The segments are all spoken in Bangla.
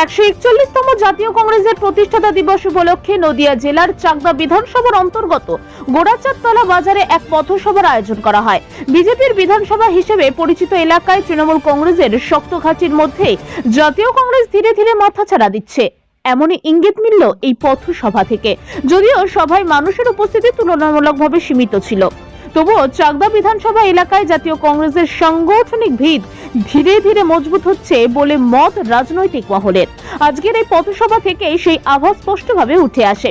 141তম জাতীয় কংগ্রেসের প্রতিষ্ঠাতা দিবস উপলক্ষে নদিয়া জেলার চাকদা বিধানসভার অন্তর্গত গোড়াচাঁদতলা বাজারে এক পথসভার আয়োজন করা হয়। বিজেপির বিধানসভা হিসেবে পরিচিত এলাকায় তৃণমূল কংগ্রেসের শক্ত ঘাঁটির মধ্যে জাতীয় কংগ্রেস ধীরে ধীরে মাথাচাড়া দিচ্ছে, এমনই ইঙ্গিত মিলল এই পথসভা থেকে। যদিও সভায় মানুষের উপস্থিতি তুলনামূলকভাবে সীমিত ছিল, তবুও চাকদা বিধানসভা এলাকায় জাতীয় কংগ্রেসের সাংগঠনিক ভিত ধীরে ধীরে মজবুত হচ্ছে বলে মত রাজনৈতিক মহলের। আজকের এই পথসভা থেকে সেই আভাস স্পষ্টভাবে উঠে আসে।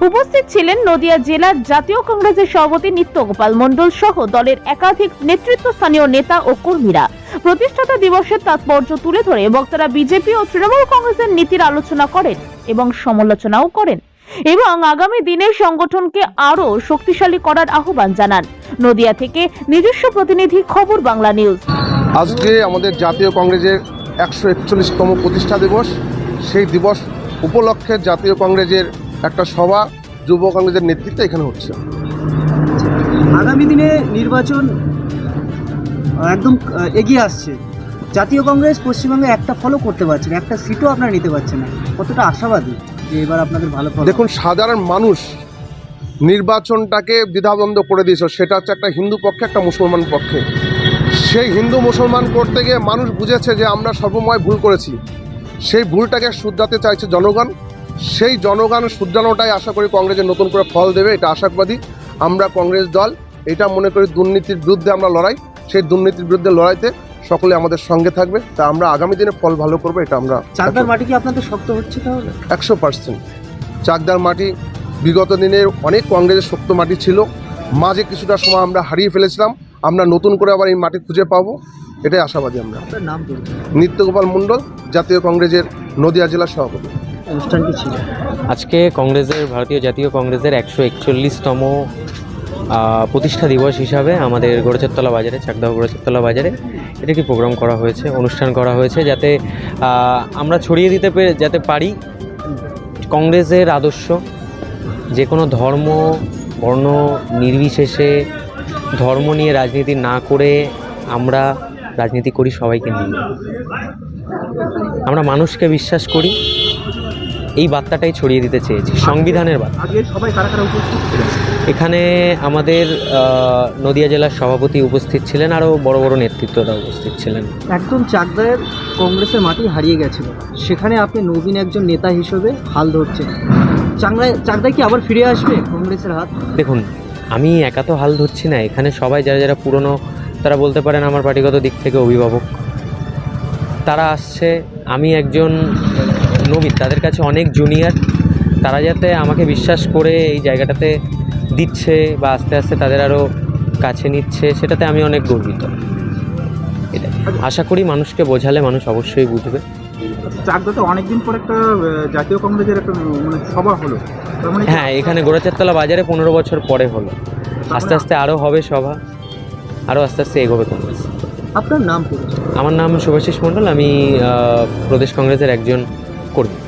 উপস্থিত ছিলেন নদিয়া জেলার জাতীয় কংগ্রেসের সভাপতি নিত্যগোপাল মণ্ডল সহ দলের একাধিক নেতৃত্বস্থানীয় নেতা ও কর্মীরা। প্রতিষ্ঠাতা দিবসের তাৎপর্য তুলে ধরে বক্তারা বিজেপি ও তৃণমূল কংগ্রেসের নীতির আলোচনা করেন এবং সমালোচনাও করেন এবং আগামী দিনের সংগঠনকে আরো শক্তিশালী করার আহ্বান জানান। নদিয়া থেকে নিজস্ব প্রতিনিধি, খবর বাংলা নিউজ। আজকে আমাদের জাতীয় কংগ্রেসের 141তম প্রতিষ্ঠা দিবস। সেই দিবস উপলক্ষে জাতীয় কংগ্রেসের একটা সভা যুব কংগ্রেসের নেতৃত্বে এখানে হচ্ছে। আগামী দিনে নির্বাচন একদম এগিয়ে আসছে, জাতীয় কংগ্রেস পশ্চিমবঙ্গে একটা ফলো করতে পারছে না, একটা সিটও আপনারা নিতে পারছেন না, কতটা আশাবাদী যে এবার আপনাদের ভালো ফল? দেখুন, সাধারণ মানুষ নির্বাচনটাকে দ্বিধাদ্বন্দ্ব করে দিয়েছে। সেটা হচ্ছে একটা হিন্দু পক্ষে, একটা মুসলমান পক্ষে। সেই হিন্দু মুসলমান করতে গিয়ে মানুষ বুঝেছে যে আমরা সর্বময় ভুল করেছি। সেই ভুলটাকে শুধরাতে চাইছে জনগণ। সেই জনগণ শুধরানোটাই আশা করি কংগ্রেসের নতুন করে ফল দেবে, এটা আশাবাদী আমরা। কংগ্রেস দল এটা মনে করি দুর্নীতির বিরুদ্ধে আমরা লড়াই, সেই দুর্নীতির বিরুদ্ধে লড়াইতে সকলে আমাদের সঙ্গে থাকবে। তা আমরা আগামী দিনে ফল ভালো করবো, এটা আমরা। চাকদার মাটি কি আপনাদের শক্ত হচ্ছে তাহলে? 100% চাকদার মাটি বিগত দিনের অনেক কংগ্রেসের শক্ত মাটি ছিল, মাঝে কিছুটা সময় আমরা হারিয়ে ফেলেছিলাম। আমরা নতুন করে আবার এই মাটি খুঁজে পাবো, এটাই আশাবাদী আমরা। আপনার নাম কি? নিত্যগোপাল মণ্ডল, জাতীয় কংগ্রেসের নদিয়া জেলার সভাপতি। অনুষ্ঠানটি ছিল আজকে ভারতীয় জাতীয় কংগ্রেসের 141তম প্রতিষ্ঠা দিবস হিসাবে আমাদের গোড়াচাঁদতলা বাজারে, চাকদা গোড়াচাঁদতলা বাজারে এটা একটি প্রোগ্রাম করা হয়েছে, অনুষ্ঠান করা হয়েছে, যাতে আমরা ছড়িয়ে দিতে যাতে পারি কংগ্রেসের আদর্শ। যে কোনো ধর্ম বর্ণ নির্বিশেষে ধর্ম নিয়ে রাজনীতি না করে আমরা রাজনীতি করি সবাইকে নিয়ে। আমরা মানুষকে বিশ্বাস করি, এই বার্তাটাই ছড়িয়ে দিতে চেয়েছি, সংবিধানের বার্তা। আজকে সবাই কারা কারা উপস্থিত ছিলেন? এখানে আমাদের নদিয়া জেলার সভাপতি উপস্থিত ছিলেন, আরও বড় বড় নেতৃত্বরা উপস্থিত ছিলেন। একদম চাকদার কংগ্রেসের মাটি হারিয়ে গেছিল, সেখানে আপনি নবীন একজন নেতা হিসেবে হাল ধরছেন। চাকদায় কি আবার ফিরে আসবে কংগ্রেসের হাত? দেখুন, আমি একা তো হাল ধরছি না, এখানে সবাই যারা যারা পুরনো, তারা বলতে পারেন আমার পার্টিগত দিক থেকে অভিভাবক, তারা আসছে। আমি একজন নবীন, তাদের কাছে অনেক জুনিয়র। তারা যাতে আমাকে বিশ্বাস করে এই জায়গাটাতে দিচ্ছে বা আস্তে আস্তে তাদের আরও কাছে নিচ্ছে, সেটাতে আমি অনেক গর্বিত। এটা আশা করি মানুষকে বোঝালে মানুষ অবশ্যই বুঝবে। চাকদাতে অনেকদিন পর একটা জাতীয় কংগ্রেসের একটা সভা হলো। হ্যাঁ, এখানে গোড়াচাঁদতলা বাজারে 15 বছর পরে হলো। আস্তে আস্তে আরও হবে সভা, আরও আস্তে আস্তে এগোবে কংগ্রেস। আপনার নাম? আমার নাম শুভাশিস মণ্ডল, আমি প্রদেশ কংগ্রেসের একজন কর্মী।